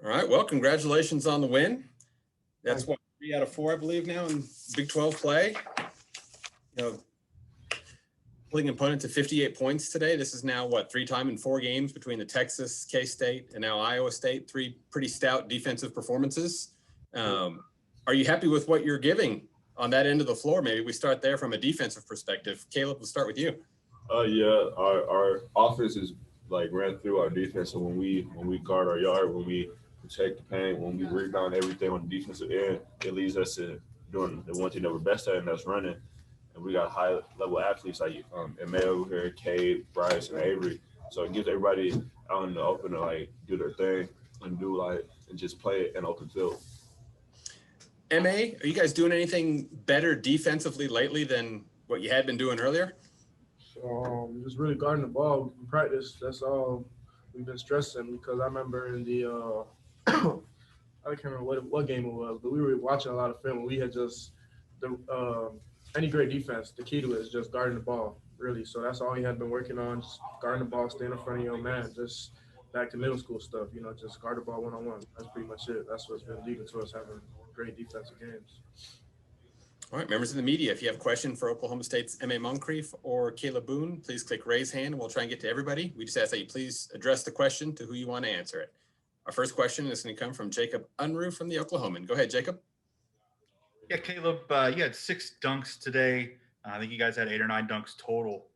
All right. Well, congratulations on the win. That's Thanks. what, 3 out of 4, I believe, now in Big 12 play. You know, pulling an opponent to 58 points today. This is now what, 3 in 4 games between the Texas, K-State, and now Iowa State. 3 pretty stout defensive performances. Are you happy with what you're giving on that end of the floor? Maybe we start there from a defensive perspective. Kalib, we'll start with you. Yeah, our offense is like ran through our defense. So when we guard our yard, when we protect the paint, when we rebound everything on the defensive end, it leads us to doing the one thing that we're best at, and that's running. And we got high level athletes like Emil here, Cade, Bryce, and Avery. So it gives everybody out in the open to like do their thing and just play an open field. MA, are you guys doing anything better defensively lately than what you had been doing earlier? Just really guarding the ball in practice. That's all we've been stressing because I remember in the I can't remember what game it was, but we were watching a lot of film and we had just any great defense, the key to it is just guarding the ball, really. So that's all we had been working on, just guarding the ball, staying in front of your man, just back to middle school stuff, just guard the ball one-on-one. That's pretty much it. That's what's been leading to us having great defensive games. All right, members of the media, if you have a question for Oklahoma State's M.A. Moncrieffe or Kalib Boone, please click raise hand and we'll try and get to everybody. We just ask that you please address the question to who you want to answer it. Our first question is going to come from Jacob Unruh from the Oklahoman. Go ahead, Jacob. Yeah, Kalib, you had 6 dunks today. I think you guys had 8 or 9 dunks total.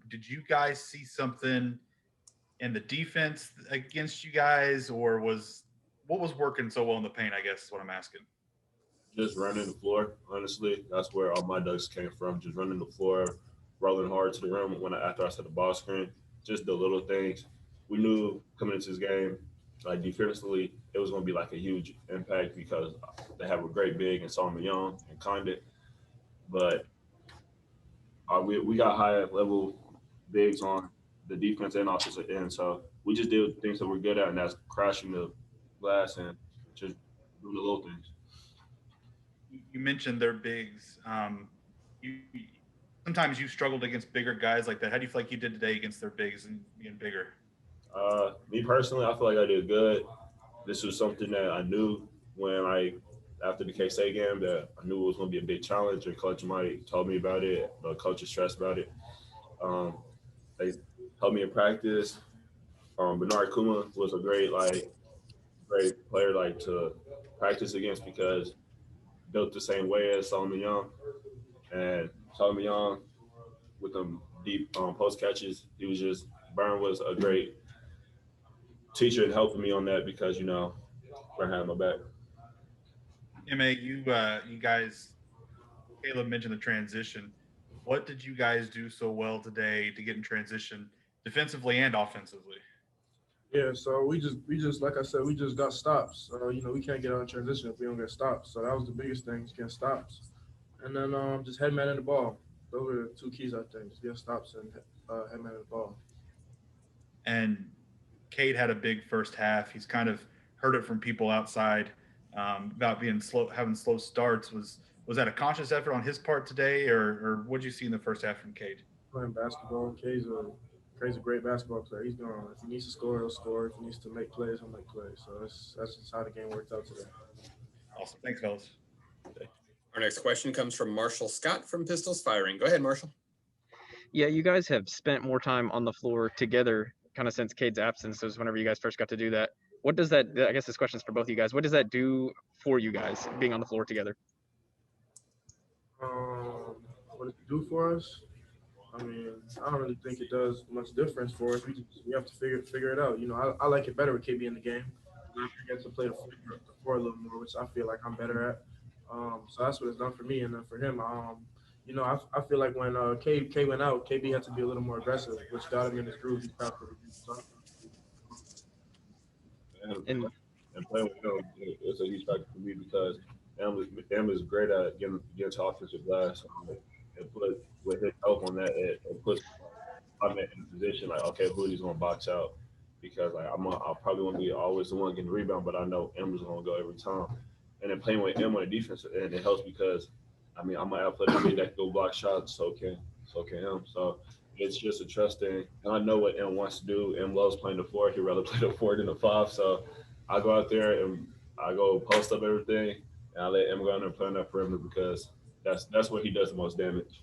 Did you guys see something in the defense against you guys, or what was working so well in the paint, I guess is what I'm asking. Just running the floor, honestly. That's where all my dunks came from, just running the floor, rolling hard to the rim after I set the ball screen, just the little things. We knew coming into this game, like defensively, it was going to be like a huge impact because they have a great big and Solomon Young and Condit. But we got high level bigs on the defense and offensive end. So we just did things that we're good at, and that's crashing the glass and just doing the little things. You mentioned their bigs. Sometimes you struggled against bigger guys like that. How do you feel like you did today against their bigs and being bigger? Me personally, I feel like I did good. This was something that I knew after the K-State game, that I knew it was going to be a big challenge, and Coach Mike told me about it. The coach is stressed about it. They helped me in practice. Bernard Kuma was a great player to practice against because built the same way as Solomon Young. And Solomon Young, with them deep post catches, Burn was a great teacher and helping me on that because, Burn had my back. M.A., you guys, Kalib mentioned the transition. What did you guys do so well today to get in transition defensively and offensively? Yeah, so we just like I said, we just got stops. We can't get out in transition if we don't get stops. So that was the biggest thing, just getting stops. And then just head man in the ball. Those are the 2 keys, I think, just get stops and head man in the ball. And Cade had a big first half. He's kind of heard it from people outside about being slow, having slow starts. Was that a conscious effort on his part today, or what did you see in the first half from Cade? Playing basketball, Cade's a great basketball player. He's going. If he needs to score, he'll score. If he needs to make plays, he'll make plays. So that's just how the game worked out today. Awesome. Thanks, fellas. Our next question comes from Marshall Scott from Pistols Firing. Go ahead, Marshall. Yeah, you guys have spent more time on the floor together kind of since Cade's absence. So whenever you guys first got to do that. What does that, I guess this question is for both of you guys, what does that do for you guys, being on the floor together? What does it do for us? I mean, I don't really think it does much difference for us. We have to figure it out. I like it better with KB in the game. I get to play the floor a little more, which I feel like I'm better at. So that's what it's done for me. And then for him, I feel like when K went out, KB had to be a little more aggressive, which got him in his groove. And playing with him, it's a huge factor for me because Em is great at getting to offensive glass. And with his help on that, it puts I'm in a position like, okay, who he's going to box out because I'll probably want to be always the one getting the rebound, but I know Em is going to go every time. And then playing with Em on the defense, and it helps because, I'm an athletic kid that can go block shots, so can him. So it's just a trust thing. And I know what Em wants to do. Em loves playing the 4. He'd rather play the 4 than the 5. So I go out there and I go post up everything, and I let him go in there and play on that perimeter because that's where he does the most damage.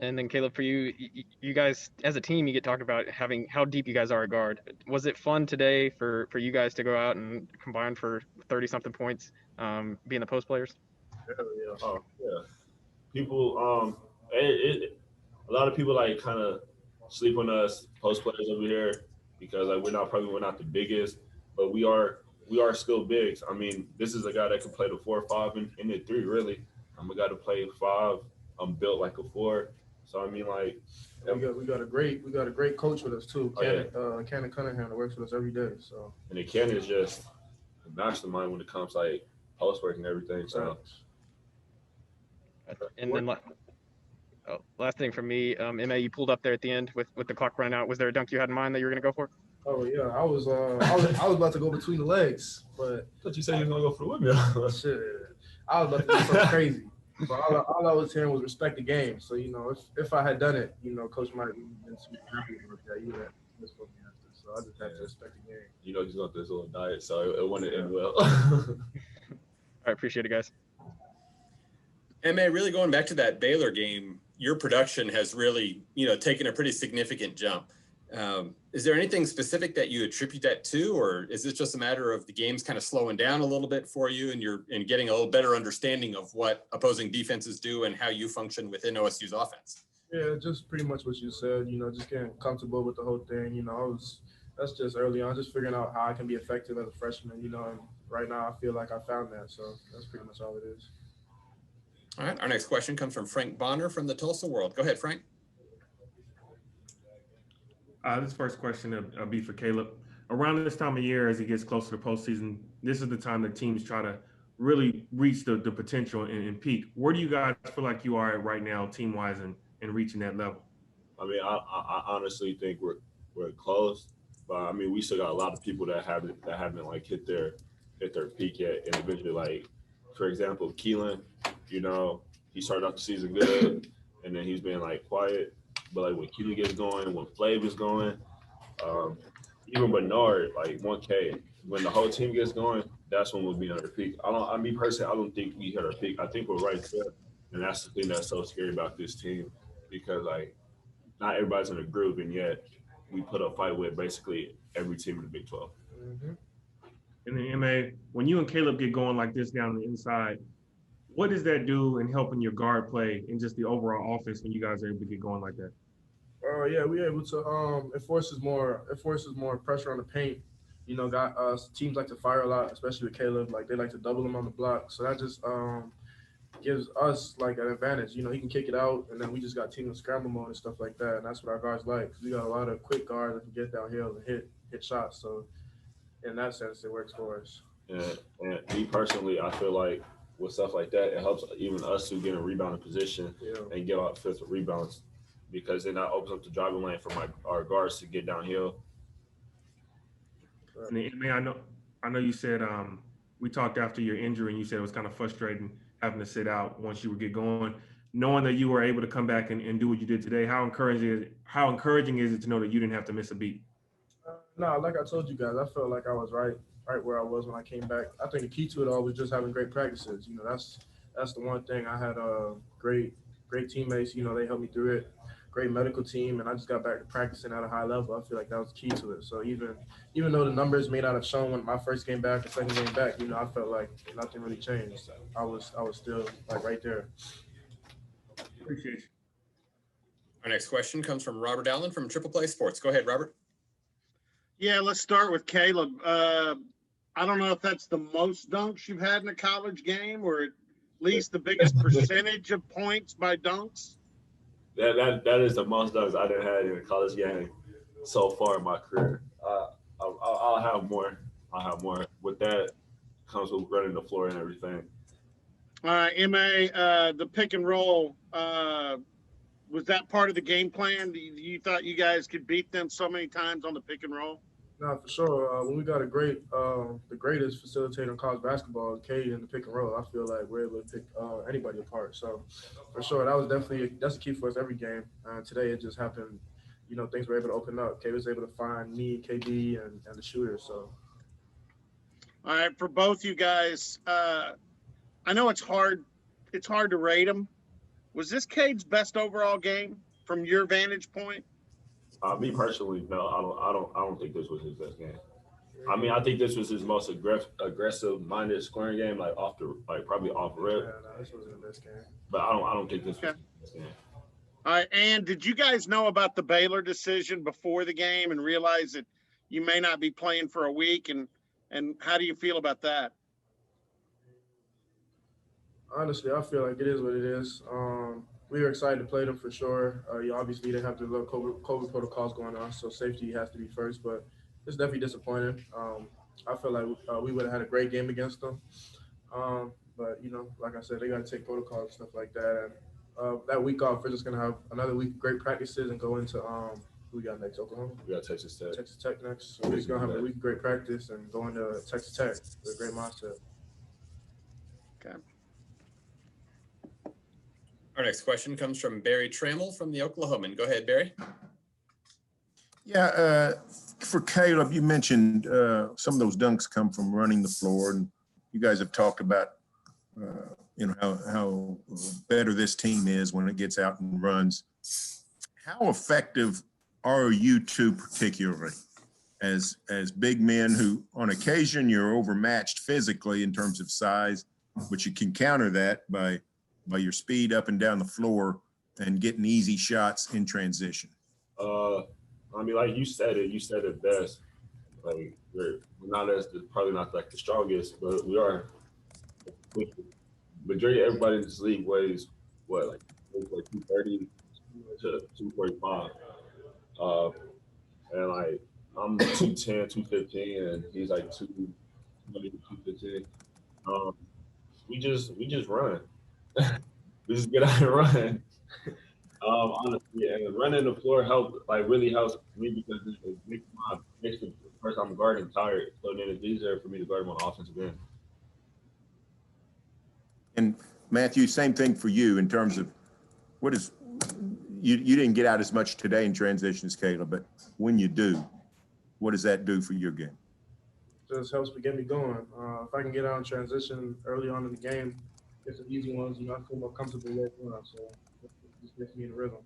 And then Caleb, for you, you guys as a team, you get talked about having how deep you guys are at guard. Was it fun today for you guys to go out and combine for 30 something points, being the post players? Hell yeah. Oh yeah, people. A lot of people like kind of sleep on us post players over here because like we're not the biggest, but we are still bigs. I mean, this is a guy that can play the 4 or 5 and the 3 really. I'm a guy to play 5. I'm built like a 4. So I mean like We got a great coach with us too. Oh, yeah. Cannon Cunningham that works with us every day. So and the Ken is just a mastermind when it comes to, like post work and everything. So And then last thing from me, MA, you pulled up there at the end with the clock running out. Was there a dunk you had in mind that you were going to go for? oh yeah, I was about to go between the legs, but I thought you said you was gonna go for the windmill. shit, I was about to do something crazy. But all I was hearing was respect the game. So if I had done it, Coach might have been super happy about that. You know, that's what we have to. So I just had to respect the game. He's going through this little diet, so it wouldn't end well. All right, appreciate it, guys. MA, really going back to that Baylor game, your production has really, taken a pretty significant jump. Is there anything specific that you attribute that to, or is this just a matter of the game's kind of slowing down a little bit for you and you're getting a little better understanding of what opposing defenses do and how you function within OSU's offense? Yeah, just pretty much what you said, just getting comfortable with the whole thing. That's just early on, just figuring out how I can be effective as a freshman, and right now I feel like I found that. So that's pretty much all it is. All right, our next question comes from Frank Bonner from the Tulsa World. Go ahead, Frank. This first question will be for Caleb. Around this time of year, as it gets closer to postseason, this is the time that teams try to really reach the potential and peak. Where do you guys feel like you are at right now, team-wise, and reaching that level? I mean, I honestly think we're close, but I mean, we still got a lot of people that haven't like hit their peak yet individually. Like, for example, Keelan, he started off the season good, and then he's been like quiet. But like when Keelan gets going, when Flav is going, even Bernard, like 1K, when the whole team gets going, that's when we'll be at our peak. I don't think we hit our peak. I think we're right there, and that's the thing that's so scary about this team, because like not everybody's in a groove, and yet we put a fight with basically every team in the Big 12. Mm-hmm. And then MA, when you and Caleb get going like this down the inside, what does that do in helping your guard play and just the overall offense when you guys are able to get going like that? Yeah, we're able to. It forces more pressure on the paint. Teams like to fire a lot, especially with Caleb. Like they like to double him on the block. So that just gives us like an advantage. He can kick it out, and then we just got team and scramble mode and stuff like that. And that's what our guards like. We got a lot of quick guards that can get downhill and hit shots. So in that sense, it works for us. And me personally, I feel like with stuff like that, it helps even us to get in a rebounding position and get out fifth rebounds, because then that opens up the driving lane for our guards to get downhill. And then, MA, I know you said we talked after your injury, and you said it was kind of frustrating having to sit out once you would get going. Knowing that you were able to come back and do what you did today, how encouraging is it to know that you didn't have to miss a beat? No, like I told you guys, I felt like I was right where I was when I came back. I think the key to it all was just having great practices. That's the one thing. I had great teammates. They helped me through it. Great medical team, and I just got back to practicing at a high level. I feel like that was key to it. So even though the numbers may not have shown when my first game back or second game back, I felt like nothing really changed. I was still like right there. Appreciate you. Our next question comes from Robert Allen from Triple Play Sports. Go ahead, Robert. Yeah, let's start with Caleb. I don't know if that's the most dunks you've had in a college game, or at least the biggest percentage of points by dunks. That is the most dunks I've had in a college game so far in my career. I'll have more. With that comes with running the floor and everything. All right, MA, the pick and roll, was that part of the game plan? You thought you guys could beat them so many times on the pick and roll? No, for sure. When we got the greatest facilitator in college basketball, Cade, in the pick and roll, I feel like we're able to pick anybody apart. So, for sure, that's the key for us every game. Today, it just happened. Things were able to open up. Cade was able to find me, KD, and the shooter. So, All right, for both you guys, I know it's hard to rate them. Was this Cade's best overall game from your vantage point? Me personally, no, I don't think this was his best game. I mean, I think this was his most aggressive-minded scoring game, like probably off rip. Yeah, no, this wasn't the best game. But I don't think this was his best game. All right, and did you guys know about the Baylor decision before the game and realize that you may not be playing for a week? And how do you feel about that? Honestly, I feel like it is what it is. We were excited to play them for sure. Obviously, they have the little COVID protocols going on, so safety has to be first. But it's definitely disappointing. I feel like we would have had a great game against them. But, like I said, they got to take protocols and stuff like that. And that week off, we're just going to have another week of great practices and go into who we got next? Oklahoma? We got Texas Tech. Texas Tech next. So we're just going to have a week of great practice and go into Texas Tech with a great mindset. Okay. Our next question comes from Barry Trammell from the Oklahoman. Go ahead, Barry. Yeah, for Kalib, you mentioned some of those dunks come from running the floor, and you guys have talked about how better this team is when it gets out and runs. How effective are you two particularly as big men who, on occasion, you're overmatched physically in terms of size, but you can counter that by your speed up and down the floor and getting easy shots in transition? I mean, like you said it best. Like we're not probably not like the strongest, but we are. Majority of everybody in this league weighs what, like 230 to 245. And like I'm 210, 215, and he's like 215. We just run. We just get out and run. Honestly, and running the floor really helps me because it makes the first I'm guarding tired. So then it's easier for me to guard him on the offensive end. And Matthew, same thing for you in terms of you didn't get out as much today in transition as Kalib, but when you do, what does that do for your game? Just helps me get me going. If I can get out in transition early on in the game, get some easy ones, I feel more comfortable with them. So it just gets me in the rhythm.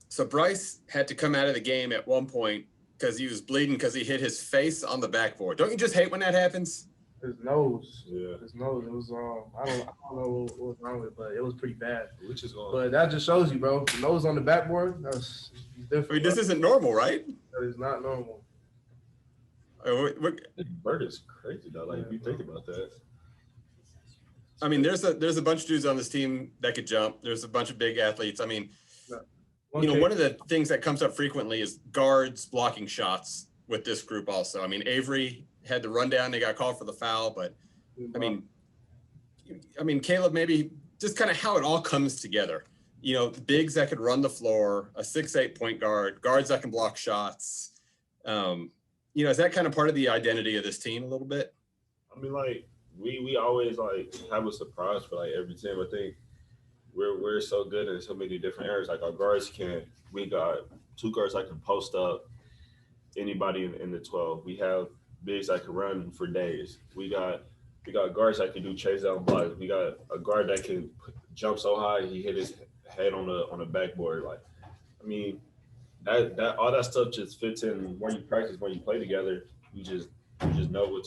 So Bryce had to come out of the game at one point because he was bleeding because he hit his face on the backboard. Don't you just hate when that happens? His nose. Yeah. His nose. It was I don't know what was wrong with it, but it was pretty bad. Which is But that just shows you, bro. The nose on the backboard, that's different. I mean, this isn't normal, right? That is not normal. Bird is crazy though. Like if you think about that. I mean, there's a bunch of dudes on this team that could jump. There's a bunch of big athletes. I mean, one of the things that comes up frequently is guards blocking shots with this group also. I mean, Avery had the rundown. They got called for the foul, but I mean, Kalib, maybe just kind of how it all comes together. Bigs that could run the floor, a 6'8" point guard, guards that can block shots. Is that kind of part of the identity of this team a little bit? I mean, like we always like have a surprise for like every team. I think we're so good in so many different areas. Like our guards we got two guards that can post up anybody in the 12. We have bigs that can run for days. We got guards that can do chase down blocks. We got a guard that can jump so high he hit his head on the backboard. Like, I mean, that all that stuff just fits in when you practice, when you play together. You just know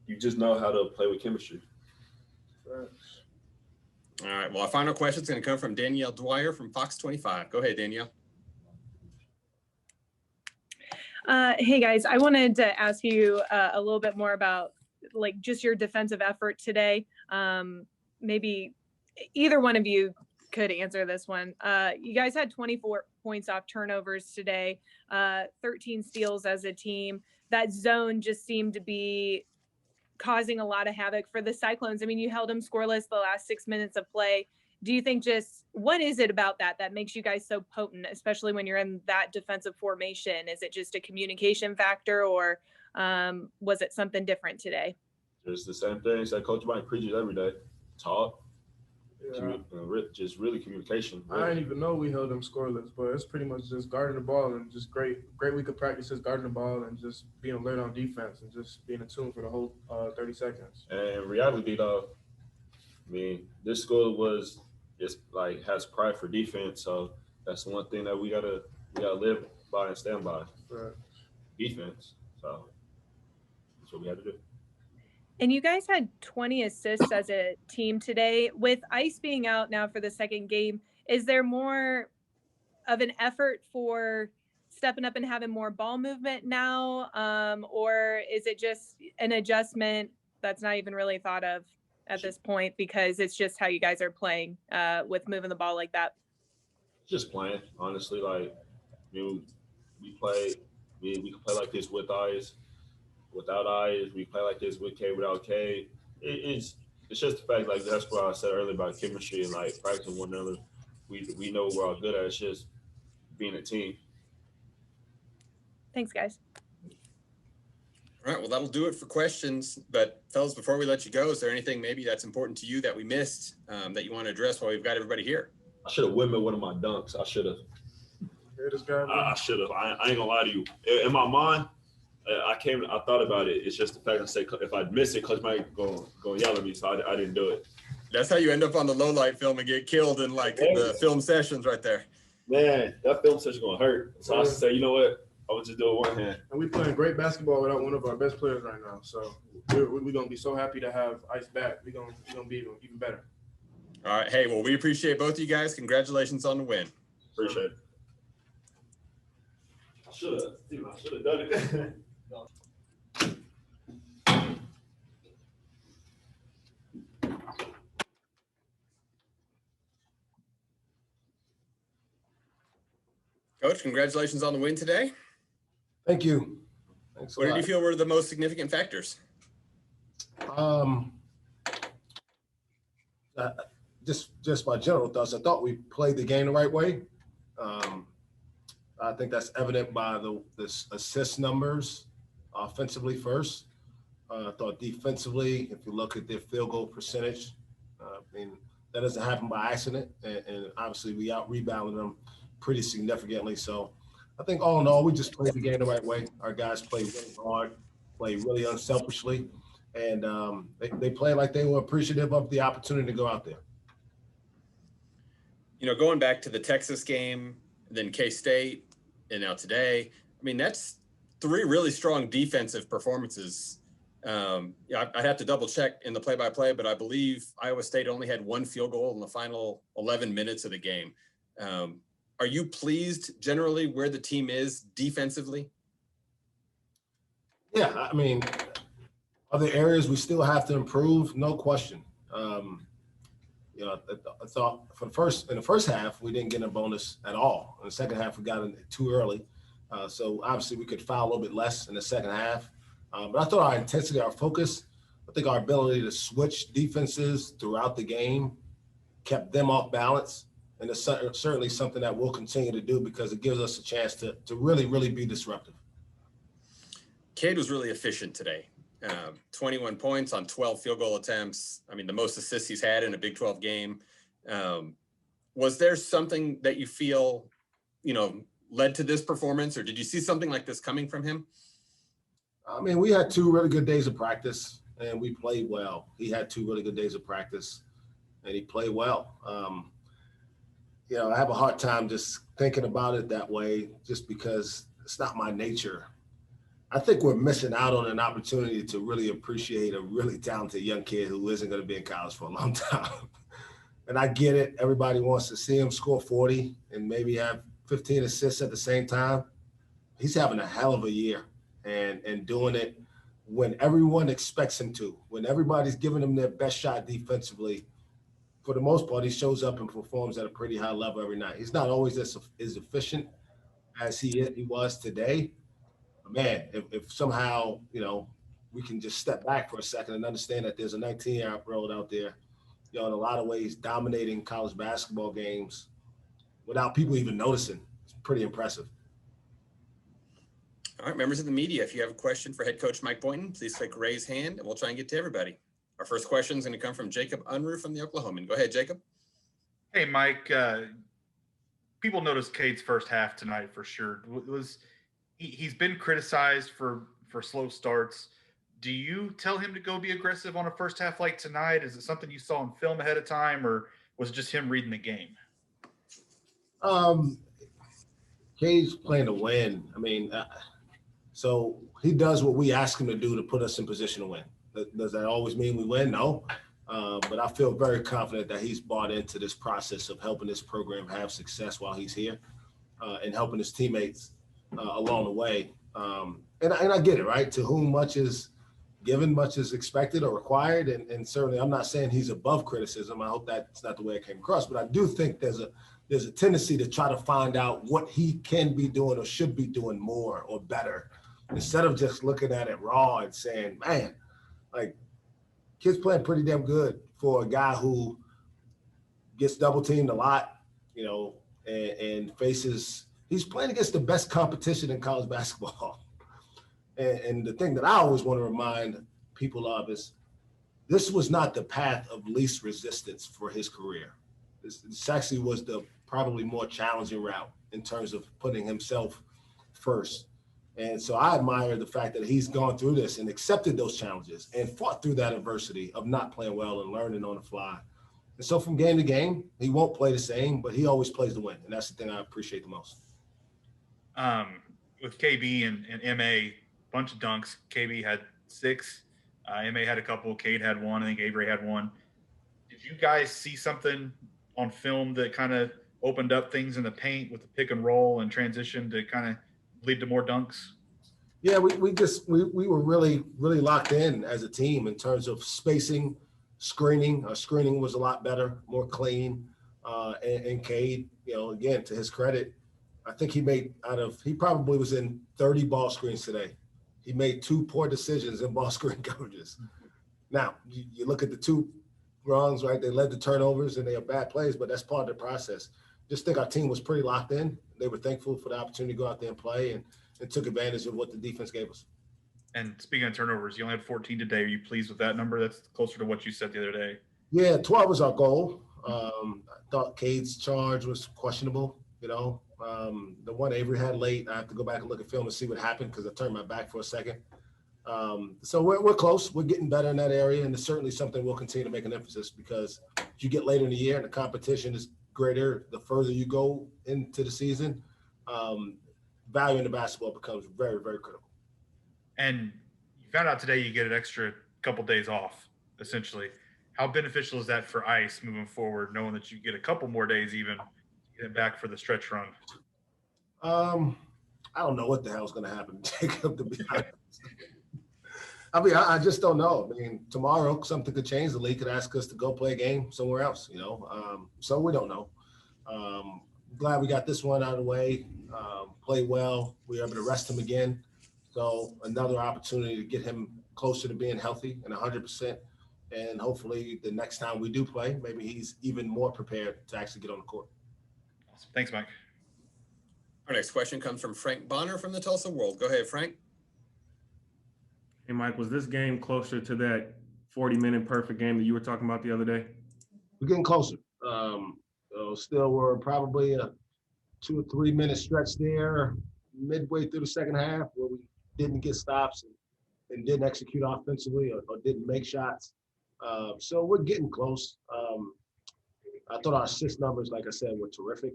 you just know how to play with chemistry. Right. All right. Well, our final question is going to come from Danielle Dwyer from Fox 25. Go ahead, Danielle. Hey guys, I wanted to ask you a little bit more about just your defensive effort today. Maybe either one of you could answer this one. You guys had 24 points off turnovers today, 13 steals as a team. That zone just seemed to be causing a lot of havoc for the Cyclones. I mean, you held them scoreless the last 6 minutes of play. Do you think what is it about that makes you guys so potent, especially when you're in that defensive formation? Is it just a communication factor, or was it something different today? It's the same things that Coach Mike preaches every day. Talk. Yeah. just really communication. I didn't even know we held them scoreless, but it's pretty much just guarding the ball and just great week of practices guarding the ball and just being alert on defense and just being attuned for the whole 30 seconds. And in reality, though, I mean, this school has pride for defense, so that's one thing that we gotta live by and stand by. Right. Defense. So that's what we had to do. And you guys had 20 assists as a team today. With Ice being out now for the second game, is there more of an effort for stepping up and having more ball movement now? Or is it just an adjustment that's not even really thought of at this point because it's just how you guys are playing with moving the ball like that? Just playing, honestly. Like, we can play like this with eyes. Without eyes, we play like this with K, without K. It's just the fact, like, that's what I said earlier about chemistry and, like, practicing one another. We know we're all good at it. It's just being a team. Thanks, guys. All right, well, that'll do it for questions. But, fellas, before we let you go, is there anything maybe that's important to you that we missed that you want to address while we've got everybody here? I should have windmilled one of my dunks. I should have. Hear this guy? I should have. I ain't gonna lie to you. In my mind, I thought about it. It's just the fact I say if I miss it, Coach Mike go yell at me, so I didn't do it. That's how you end up on the low light film and get killed in like the film sessions right there. Man, that film session gonna hurt. So I say, you know what? I would just do it one hand. And we playing great basketball without one of our best players right now. So we're gonna be so happy to have Ice back. We're gonna be even better. All right. Hey, well, we appreciate both of you guys. Congratulations on the win. Appreciate it. I should have done it. Coach, congratulations on the win today. Thank you. Thanks a What lot. did you feel were the most significant factors? Just my general thoughts. I thought we played the game the right way. I think that's evident by the assist numbers offensively first. I thought defensively, if you look at their field goal percentage, I mean, that doesn't happen by accident. And obviously we out-rebounded them pretty significantly. So I think all in all, we just played the game the right way. Our guys played really hard, played really unselfishly, and they played like they were appreciative of the opportunity to go out there. You know, going back to the Texas game, then K-State, and now today, I mean, that's three really strong defensive performances. Yeah, I'd have to double check in the play-by-play, but I believe Iowa State only had one field goal in the final 11 minutes of the game. Are you pleased generally where the team is defensively? Yeah, I mean, other areas we still have to improve, no question. You know, I thought in the first half, we didn't get a bonus at all. In the second half, we got in too early. So obviously we could foul a little bit less in the second half. But I thought our intensity, our focus, I think our ability to switch defenses throughout the game kept them off balance. And it's certainly something that we'll continue to do because it gives us a chance to really, really be disruptive. Cade was really efficient today. 21 points on 12 field goal attempts. I mean, the most assists he's had in a Big 12 game. Was there something that you feel, you know, led to this performance, or did you see something like this coming from him? I mean, we had 2 really good days of practice, and we played well. He had 2 really good days of practice, and he played well. You know, I have a hard time just thinking about it that way just because it's not my nature. I think we're missing out on an opportunity to really appreciate a really talented young kid who isn't going to be in college for a long time. And I get it. Everybody wants to see him score 40 and maybe have 15 assists at the same time. He's having a hell of a year and doing it when everyone expects him to, when everybody's giving him their best shot defensively. For the most part, he shows up and performs at a pretty high level every night. He's not always as efficient as he was today. But man, if somehow, you know, we can just step back for a second and understand that there's a 19-year-old out there, you know, in a lot of ways dominating college basketball games without people even noticing. It's pretty impressive. All right, members of the media, if you have a question for head coach Mike Boynton, please click raise hand and we'll try and get to everybody. Our first question is going to come from Jacob Unruh from the Oklahoman. Go ahead, Jacob. Hey, Mike. People noticed Cade's first half tonight for sure. He's been criticized for slow starts. Do you tell him to go be aggressive on a first half like tonight? Is it something you saw in film ahead of time, or was it just him reading the game? Cade's playing to win. I mean, so he does what we ask him to do to put us in position to win. Does that always mean we win? No. But I feel very confident that he's bought into this process of helping this program have success while he's here, and helping his teammates along the way. And I get it, right? To whom much is given, much is expected or required. And certainly I'm not saying he's above criticism. I hope that's not the way it came across. But I do think there's a tendency to try to find out what he can be doing or should be doing more or better, instead of just looking at it raw and saying, man, like, kid's playing pretty damn good for a guy who gets double teamed a lot, you know, and faces, he's playing against the best competition in college basketball. And the thing that I always want to remind people of is this was not the path of least resistance for his career. This actually was the probably more challenging route in terms of putting himself first. And so I admire the fact that he's gone through this and accepted those challenges and fought through that adversity of not playing well and learning on the fly. And so from game to game, he won't play the same, but he always plays to win. And that's the thing I appreciate the most. With KB and MA, bunch of dunks. KB had 6. MA had a couple. Cade had 1. I think Avery had 1. Did you guys see something on film that kind of opened up things in the paint with the pick and roll and transition to kind of lead to more dunks? Yeah, we were really locked in as a team in terms of spacing, screening. Our screening was a lot better, more clean. And Cade, you know, again, to his credit, I think he probably was in 30 ball screens today. He made 2 poor decisions in ball screen coverages. Now, you look at the 2 wrongs, right? They led to turnovers and they are bad plays, but that's part of the process. Just think our team was pretty locked in. They were thankful for the opportunity to go out there and play and took advantage of what the defense gave us. And speaking of turnovers, you only had 14 today. Are you pleased with that number? That's closer to what you said the other day. Yeah, 12 was our goal. I thought Cade's charge was questionable, you know. The one Avery had late, I have to go back and look at film and see what happened because I turned my back for a second. So we're close. We're getting better in that area, and it's certainly something we'll continue to make an emphasis because if you get later in the year and the competition is greater, the further you go into the season, value in the basketball becomes very, very critical. And you found out today you get an extra couple days off, essentially. How beneficial is that for ICE moving forward, knowing that you get a couple more days even to get back for the stretch run? I don't know what the hell's going to happen, Jacob, to be honest. I mean, I just don't know. I mean, tomorrow something could change. The league could ask us to go play a game somewhere else, you know. So we don't know. Glad we got this one out of the way. Played well. We were able to rest him again. So another opportunity to get him closer to being healthy and 100%. And hopefully the next time we do play, maybe he's even more prepared to actually get on the court. Awesome. Thanks, Mike. Our next question comes from Frank Bonner from the Tulsa World. Go ahead, Frank. Hey, Mike, was this game closer to that 40-minute perfect game that you were talking about the other day? We're getting closer. Still, we're probably a 2 or 3 minute stretch there midway through the second half where we didn't get stops and didn't execute offensively or didn't make shots. So we're getting close. I thought our assist numbers, like I said, were terrific.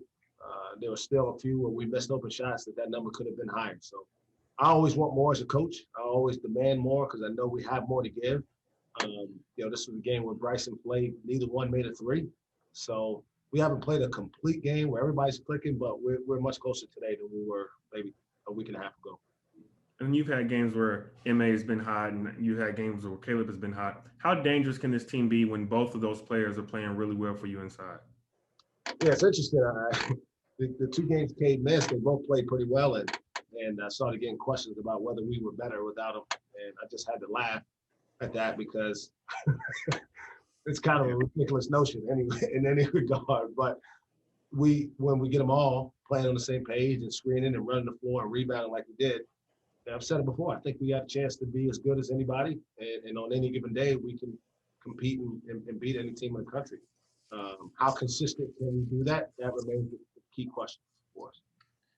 There were still a few where we missed open shots that number could have been higher. So I always want more as a coach. I always demand more because I know we have more to give. You know, this was a game where Bryson played. Neither one made a 3. So we haven't played a complete game where everybody's clicking, but we're much closer today than we were maybe a week and a half ago. And you've had games where MA has been hot and you've had games where Kalib has been hot. How dangerous can this team be when both of those players are playing really well for you inside? Yeah, it's interesting. The 2 games Cade missed, they both played pretty well, and I started getting questions about whether we were better without him. And I just had to laugh at that because it's kind of a ridiculous notion in any regard. But when we get them all playing on the same page and screening and running the floor and rebounding like we did, I've said it before, I think we have a chance to be as good as anybody. And on any given day, we can compete and beat any team in the country. How consistent can we do that? That remains the key question for us.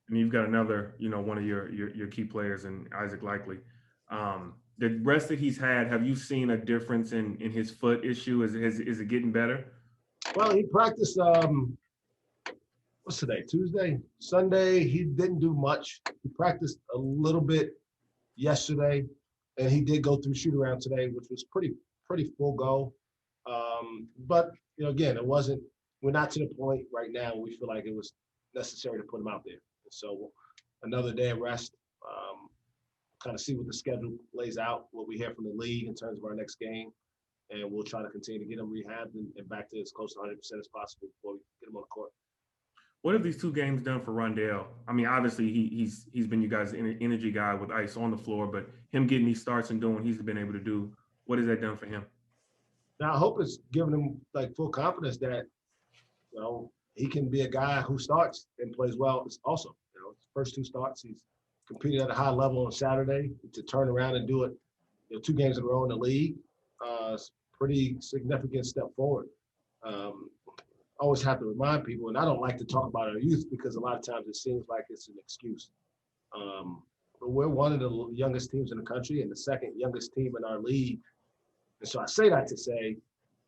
And you've got another, one of your key players in Isaac Likely. The rest that he's had, have you seen a difference in his foot issue? Is it getting better? Well, he practiced, what's today, Tuesday? Sunday, he didn't do much. He practiced a little bit yesterday, and he did go through shoot around today, which was pretty full go. But, again, we're not to the point right now where we feel like it was necessary to put him out there. And so another day of rest, kind of see what the schedule lays out, what we hear from the league in terms of our next game. And we'll try to continue to get him rehabbed and back to as close to 100% as possible before we get him on the court. What have these 2 games done for Rondell? I mean, obviously he's been you guys' energy guy with ice on the floor, but him getting these starts and doing what he's been able to do, what has that done for him? Now, I hope it's giving him full confidence that, he can be a guy who starts and plays well. It's also, his first 2 starts, he's competed at a high level on Saturday. To turn around and do it, 2 games in a row in the league, it's a pretty significant step forward. I always have to remind people, and I don't like to talk about our youth because a lot of times it seems like it's an excuse. But we're one of the youngest teams in the country and the second youngest team in our league. And so I say that to say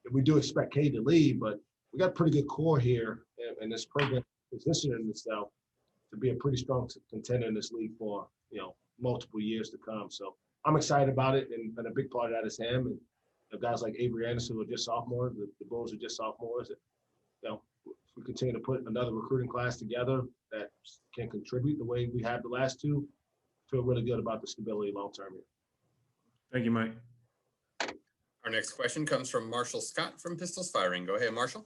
that we do expect Cade to leave, but we got a pretty good core here, and this program positioning itself to be a pretty strong contender in this league for, multiple years to come. So I'm excited about it, and a big part of that is him. And guys like Avery Anderson who are just sophomores, the Bulls are just sophomores. If we continue to put another recruiting class together that can contribute the way we have the last 2, feel really good about the stability long-term here. Thank you, Mike. Our next question comes from Marshall Scott from Pistols Firing. Go ahead, Marshall.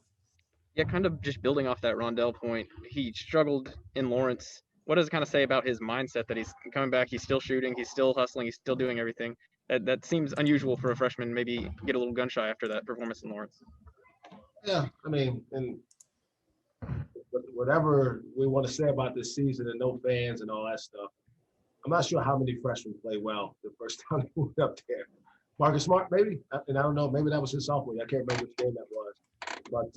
Yeah, kind of just building off that Rondell point. He struggled in Lawrence. What does it kind of say about his mindset that he's coming back, he's still shooting, he's still hustling, he's still doing everything? That seems unusual for a freshman, maybe get a little gun shy after that performance in Lawrence. Yeah, I mean, and whatever we want to say about this season and no fans and all that stuff, I'm not sure how many freshmen play well the first time they moved up there. Marcus Smart, maybe, and I don't know, maybe that was his sophomore. I can't remember which game that was, but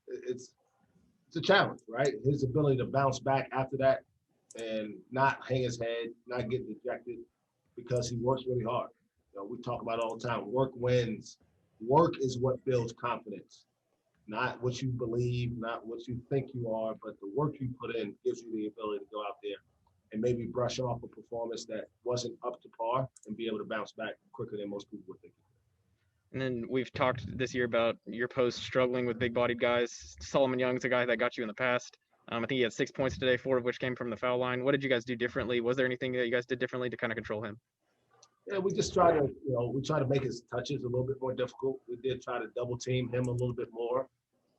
it's a challenge, right? His ability to bounce back after that and not hang his head, not get dejected because he works really hard. We talk about it all the time. Work wins. Work is what builds confidence, not what you believe, not what you think you are, but the work you put in gives you the ability to go out there and maybe brush off a performance that wasn't up to par and be able to bounce back quicker than most people would think. And then we've talked this year about your post struggling with big-bodied guys. Solomon Young's a guy that got you in the past. I think he had 6 points today, 4 of which came from the foul line. What did you guys do differently? Was there anything that you guys did differently to kind of control him? Yeah, we just try to, we try to make his touches a little bit more difficult. We did try to double team him a little bit more,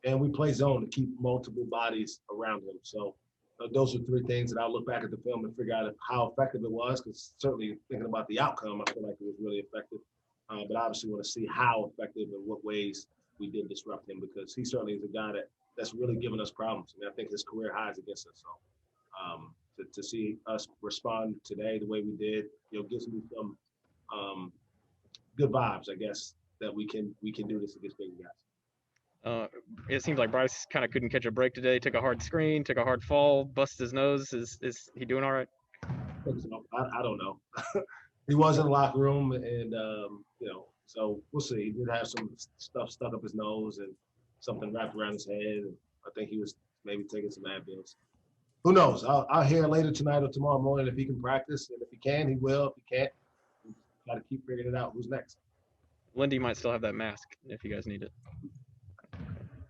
and we play zone to keep multiple bodies around him. So those are 3 things that I'll look back at the film and figure out how effective it was, because certainly thinking about the outcome, I feel like it was really effective. But obviously want to see how effective and what ways we did disrupt him, because he certainly is a guy that's really given us problems. I mean, I think his career highs against us. So to see us respond today the way we did, gives me some good vibes, I guess, that we can do this against big guys. It seems like Bryce kind of couldn't catch a break today. Took a hard screen, took a hard fall, busted his nose. Is he doing all right? I don't know. He was in the locker room, and so we'll see. He did have some stuff stuck up his nose and something wrapped around his head. And I think he was maybe taking some Advils. Who knows? I'll hear later tonight or tomorrow morning if he can practice, and if he can, he will. If he can't, got to keep figuring it out. Who's next? Lindy might still have that mask if you guys need it.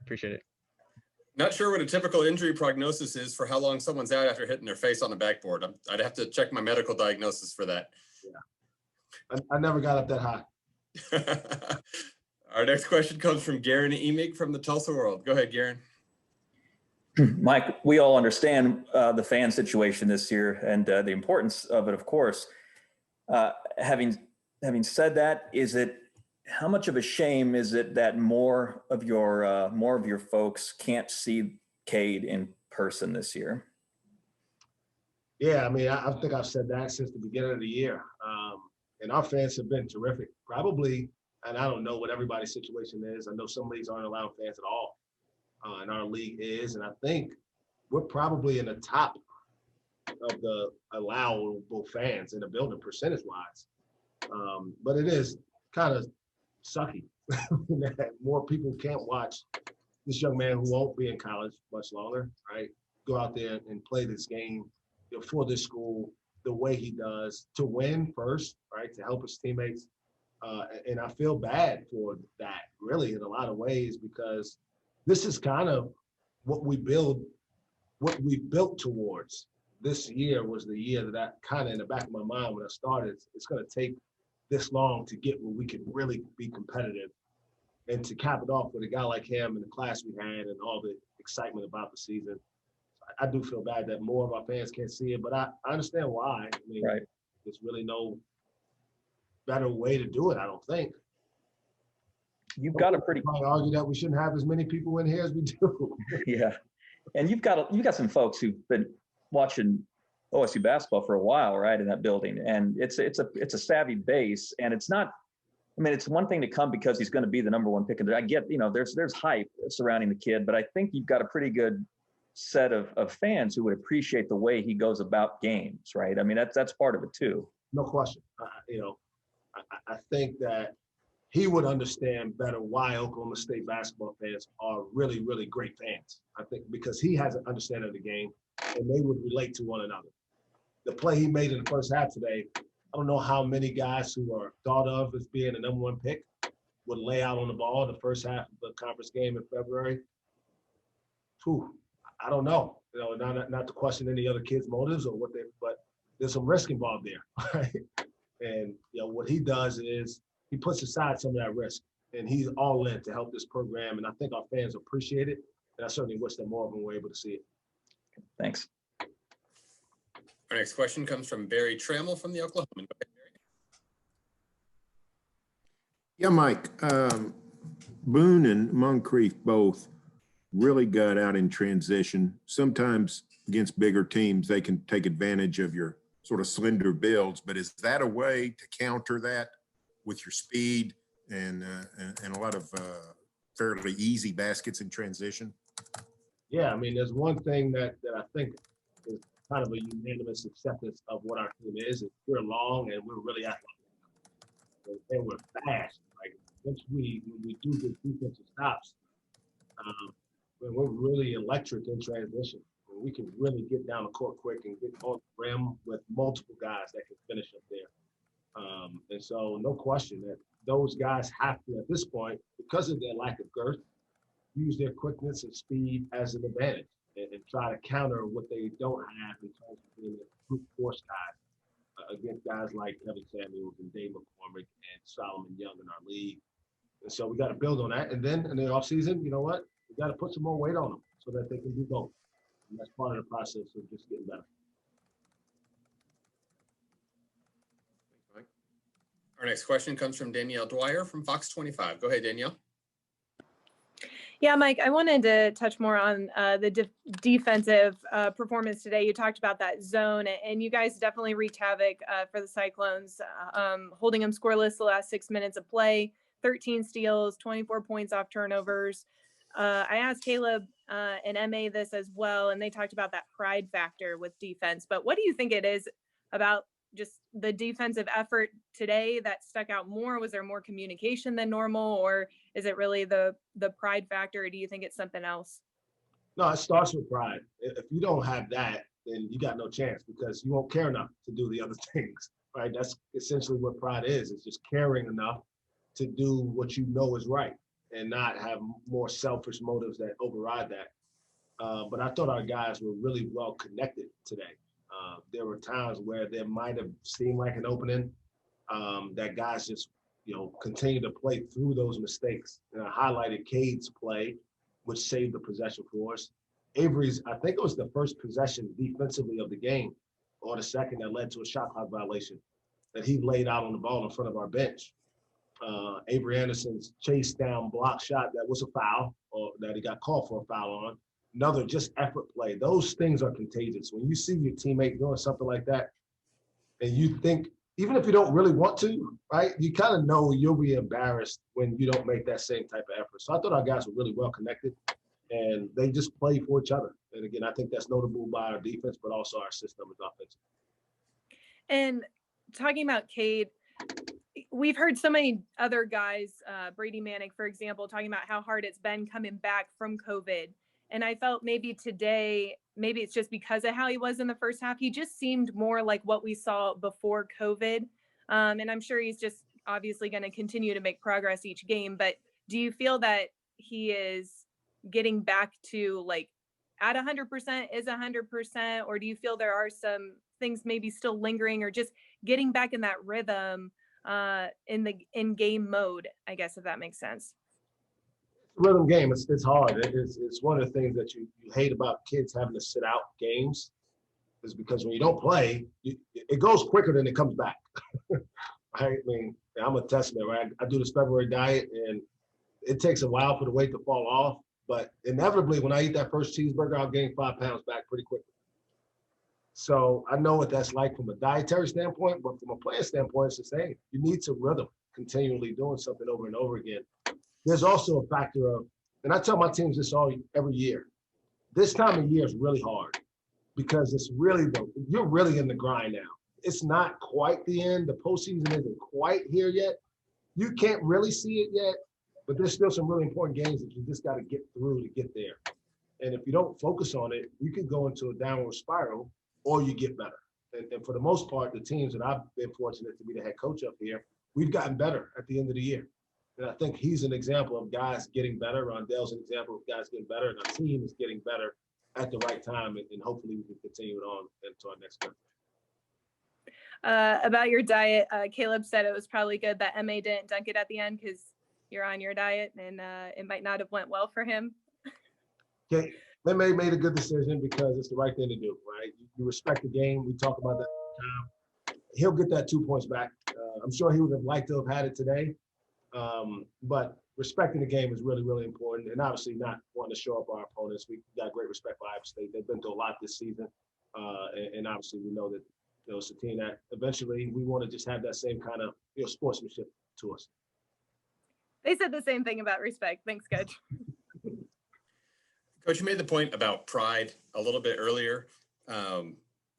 Appreciate it. Not sure what a typical injury prognosis is for how long someone's out after hitting their face on a backboard. I'd have to check my medical diagnosis for that. Yeah, I never got up that high. Our next question comes from Garen Emig from the Tulsa World. Go ahead, Garen. Mike, we all understand the fan situation this year and the importance of it, of course. Having said that, how much of a shame is it that more of your folks can't see Cade in person this year? Yeah, I mean, I think I've said that since the beginning of the year. And our fans have been terrific. Probably, and I don't know what everybody's situation is. I know some leagues aren't allowing fans at all, and our league is. And I think we're probably in the top of the allowable fans in the building percentage-wise. But it is kind of sucky that more people can't watch this young man who won't be in college much longer, right? Go out there and play this game, you know, for this school the way he does, to win first, right? To help his teammates. And I feel bad for that, really, in a lot of ways, because this is kind of what we built towards. This year was the year that I kind of in the back of my mind when I started, it's going to take this long to get where we can really be competitive. And to cap it off with a guy like him and the class we had and all the excitement about the season, I do feel bad that more of our fans can't see it, but I understand why. I mean, Right. there's really no better way to do it, I don't think. You've got a pretty I argue that we shouldn't have as many people in here as we do. yeah, and you've got some folks who've been watching OSU basketball for a while, right, in that building, and it's a savvy base, and it's not. I mean, it's one thing to come because he's going to be the number one pick. I get, you know, there's hype surrounding the kid, but I think you've got a pretty good set of fans who would appreciate the way he goes about games, right? I mean, that's part of it too. No question. You know, I think that he would understand better why Oklahoma State basketball fans are really, really great fans. I think because he has an understanding of the game and they would relate to one another. The play he made in the first half today, I don't know how many guys who are thought of as being the number one pick would lay out on the ball in the first half of the conference game in February. Whew, I don't know. You know, not to question any other kids' motives or what they, but there's some risk involved there, right? And you know what he does is he puts aside some of that risk, and he's all in to help this program. And I think our fans appreciate it, and I certainly wish that more of them were able to see it. Thanks. Our next question comes from Barry Trammell from the Oklahoman. Go ahead, Barry. Yeah, Mike, Boone and Moncrieffe both really got out in transition. Sometimes against bigger teams, they can take advantage of your sort of slender builds, but is that a way to counter that with your speed and a lot of fairly easy baskets in transition? Yeah, I mean, there's one thing that I think is kind of a unanimous acceptance of what our team is we're long and we're really athletic. And we're fast. Like when we do the defensive stops, we're really electric in transition. We can really get down the court quick and get on the rim with multiple guys that can finish up there. And so no question that those guys have to, at this point, because of their lack of girth, use their quickness and speed as an advantage and try to counter what they don't have in terms of being a brute force guys against guys like Kevin Samuels and Dave McCormick and Solomon Young in our league. And so we got to build on that. And then in the offseason, you know what? We got to put some more weight on them so that they can do both. And that's part of the process of just getting better. Our next question comes from Danielle Dwyer from Fox 25. Go ahead, Danielle. Yeah, Mike, I wanted to touch more on the defensive performance today. You talked about that zone, and you guys definitely wreaked havoc for the Cyclones, holding them scoreless the last 6 minutes of play, 13 steals, 24 points off turnovers. I asked Kalib and MA this as well, and they talked about that pride factor with defense. But what do you think it is about just the defensive effort today that stuck out more? Was there more communication than normal, or is it really the pride factor, or do you think it's something else? No, it starts with pride. If you don't have that, then you got no chance because you won't care enough to do the other things, right? That's essentially what pride is. It's just caring enough to do what you know is right and not have more selfish motives that override that. But I thought our guys were really well connected today. There were times where there might have seemed like an opening that guys just, continue to play through those mistakes. And I highlighted Cade's play, which saved the possession for us. Avery's, I think it was the first possession defensively of the game, or the second, that led to a shot clock violation that he laid out on the ball in front of our bench. Avery Anderson's chase down block shot that was a foul, or that he got called for a foul on. Another just effort play. Those things are contagious. When you see your teammate doing something like that, and you think even if you don't really want to, right, you kind of know you'll be embarrassed when you don't make that same type of effort. So I thought our guys were really well connected, and they just play for each other. And again, I think that's notable by our defense, but also our system is offensive. And talking about Cade, we've heard so many other guys, Brady Manick, for example, talking about how hard it's been coming back from COVID. And I felt maybe today, maybe it's just because of how he was in the first half, he just seemed more like what we saw before COVID. And I'm sure he's just obviously going to continue to make progress each game. But do you feel that he is getting back to like at 100%, is 100%? Or do you feel there are some things maybe still lingering, or just getting back in that rhythm in game mode, I guess, if that makes sense? Rhythm game, it's hard. It's one of the things that you hate about kids having to sit out games, is because when you don't play, it goes quicker than it comes back. I mean, I'm a testament, right? I do this February diet, and it takes a while for the weight to fall off, but inevitably when I eat that first cheeseburger, I'll gain 5 pounds back pretty quickly. So I know what that's like from a dietary standpoint, but from a playing standpoint, it's the same. You need some rhythm, continually doing something over and over again. There's also a factor of, and I tell my teams this every year, this time of year is really hard because it's really, you're really in the grind now. It's not quite the end. The postseason isn't quite here yet. You can't really see it yet, but there's still some really important games that you just got to get through to get there. And if you don't focus on it, you can go into a downward spiral, or you get better. And for the most part, the teams that I've been fortunate to be the head coach up here, we've gotten better at the end of the year. And I think he's an example of guys getting better. Rondell's an example of guys getting better. And our team is getting better at the right time. And hopefully we can continue it on into our next month. About your diet, Kalib said it was probably good that MA didn't dunk it at the end because you're on your diet, and it might not have went well for him. Okay, MA made a good decision because it's the right thing to do, right? You respect the game. We talk about that all the time. He'll get that 2 points back. I'm sure he would have liked to have had it today. But respecting the game is really, really important. And obviously not wanting to show up our opponents. We got great respect for Iowa State. They've been through a lot this season. And obviously we know that it's a team that eventually we want to just have that same kind of sportsmanship to us. They said the same thing about respect. Thanks, Coach. Coach, you made the point about pride a little bit earlier.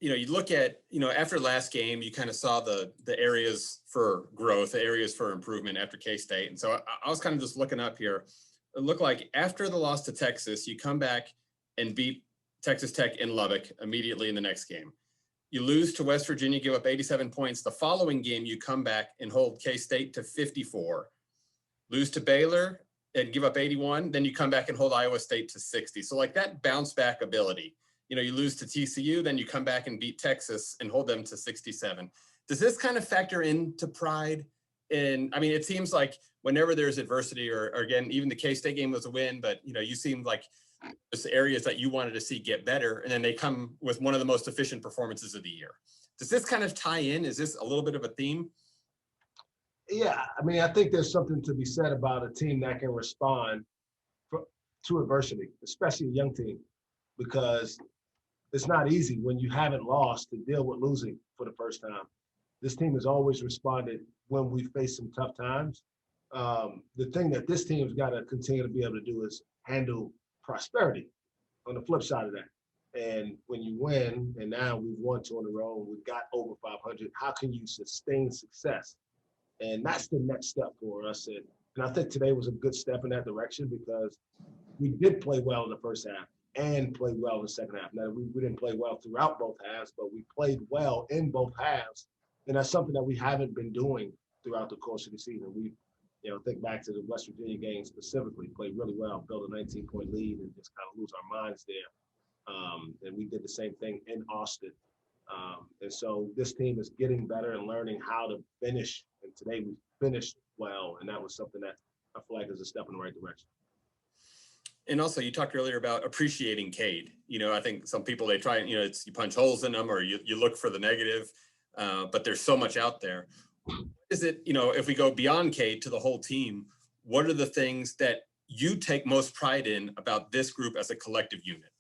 You look at, after last game, you kind of saw the areas for growth, the areas for improvement after K-State. And so I was kind of just looking up here. It looked like after the loss to Texas, you come back and beat Texas Tech in Lubbock immediately in the next game. You lose to West Virginia, give up 87 points. The following game, you come back and hold K-State to 54. Lose to Baylor and give up 81. Then you come back and hold Iowa State to 60. So like that bounce back ability. You lose to TCU, then you come back and beat Texas and hold them to 67. Does this kind of factor into pride? And I mean, it seems like whenever there's adversity, or again, even the K-State game was a win, but you seemed like there's areas that you wanted to see get better, and then they come with one of the most efficient performances of the year. Does this kind of tie in? Is this a little bit of a theme? Yeah, I mean, I think there's something to be said about a team that can respond to adversity, especially a young team, because it's not easy when you haven't lost to deal with losing for the first time. This team has always responded when we face some tough times. The thing that this team's got to continue to be able to do is handle prosperity on the flip side of that. And when you win, and now we've won 2 in a row, and we've got over 500, how can you sustain success? And that's the next step for us. And I think today was a good step in that direction because we did play well in the first half and played well in the second half. Now, we didn't play well throughout both halves, but we played well in both halves. And that's something that we haven't been doing throughout the course of the season. We, think back to the West Virginia game specifically, played really well, built a 19-point lead, and just kind of lose our minds there. And we did the same thing in Austin. And so this team is getting better and learning how to finish. And today we finished well, and that was something that I feel like is a step in the right direction. And also, you talked earlier about appreciating Cade. I think some people, they try, you punch holes in them, or you look for the negative, but there's so much out there. Is it, if we go beyond Cade to the whole team, what are the things that you take most pride in about this group as a collective unit?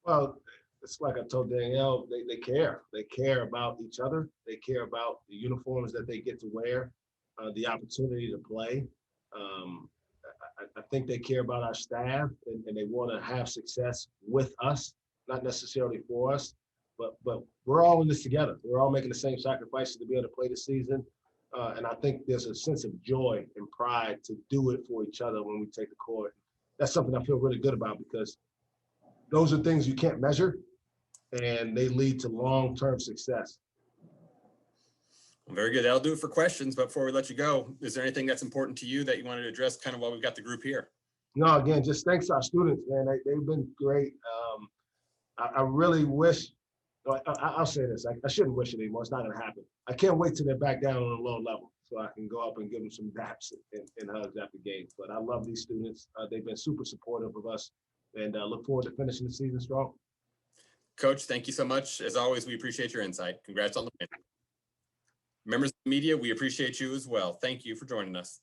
Well, it's like I told Danielle, they care. They care about each other. They care about the uniforms that they get to wear, the opportunity to play. I think they care about our staff and they want to have success with us, not necessarily for us. But we're all in this together. We're all making the same sacrifices to be able to play this season. And I think there's a sense of joy and pride to do it for each other when we take the court. That's something I feel really good about because those are things you can't measure and they lead to long-term success. Very good. That'll do it for questions. But before we let you go, is there anything that's important to you that you wanted to address kind of while we've got the group here? No, again, just thanks to our students, man. They've been great. I really wish, I'll say this, I shouldn't wish it anymore. It's not going to happen. I can't wait till they're back down on a low level so I can go up and give them some daps and hugs after games. But I love these students. They've been super supportive of us and look forward to finishing the season strong. Coach, thank you so much. As always, we appreciate your insight. Congrats on the win. Members of the media, we appreciate you as well. Thank you for joining us.